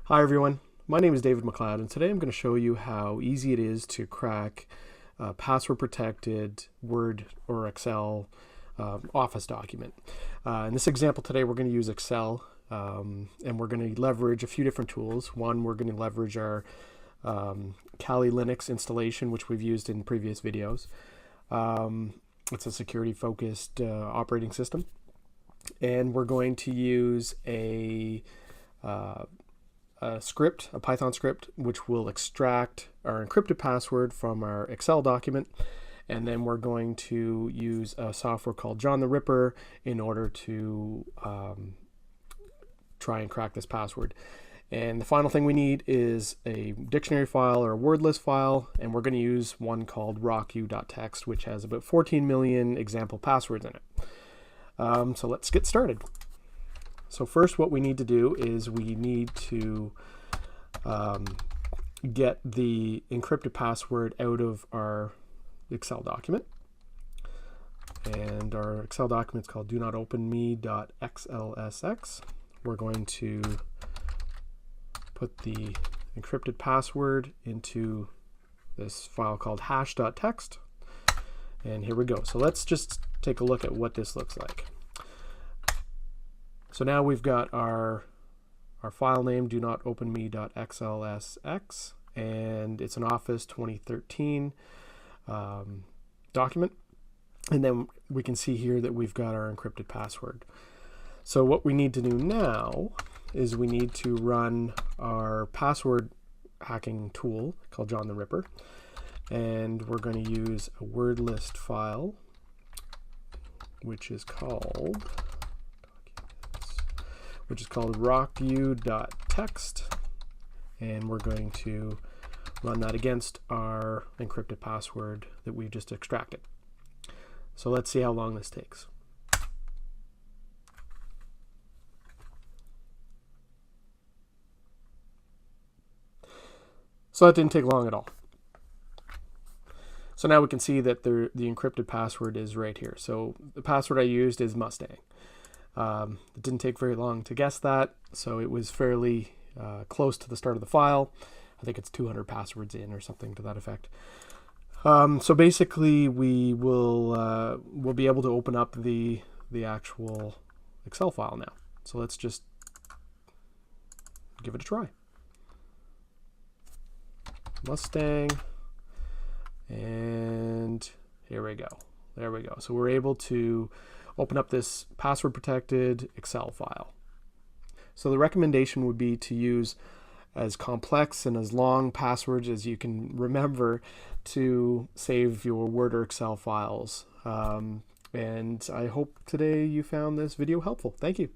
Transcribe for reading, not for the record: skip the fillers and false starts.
Hi everyone, my name is David McLeod, and today I'm going to show you how easy it is to crack a password protected Word or Excel Office document. In this example today we're going to use Excel, and we're going to leverage a few different tools. One, we're going to leverage our Kali Linux installation, which we've used in previous videos. It's a security focused operating system, and we're going to use a script, a Python script, which will extract our encrypted password from our Excel document. And then we're going to use a software called John the Ripper in order to try and crack this password. And the final thing we need is a dictionary file or a word list file, and we're going to use one called rocku.txt, which has about 14 million example passwords in it. So let's get started. So first, what we need to do is we need to get the encrypted password out of our Excel document. And our Excel document is called do not open me.xlsx. We're going to put the encrypted password into this file called hash.txt. And here we go. So let's just take a look at what this looks like. So now we've got our file name, do not open me.xlsx, and it's an Office 2013 document. And then we can see here that we've got our encrypted password. So what we need to do now is we need to run our password hacking tool called John the Ripper. And we're going to use a word list file, which is called rocku.txt, and we're going to run that against our encrypted password that we've just extracted. So let's see how long this takes. So that didn't take long at all. So now we can see that the encrypted password is right here. So the password I used is Mustang. It didn't take very long to guess that, so it was fairly close to the start of the file. I think it's 200 passwords in or something to that effect. So basically, we'll be able to open up the actual Excel file now. So let's just give it a try. Mustang, and here we go. There we go. So we're able to open up this password protected Excel file. So the recommendation would be to use as complex and as long passwords as you can remember to save your Word or Excel files. And I hope today you found this video helpful. Thank you.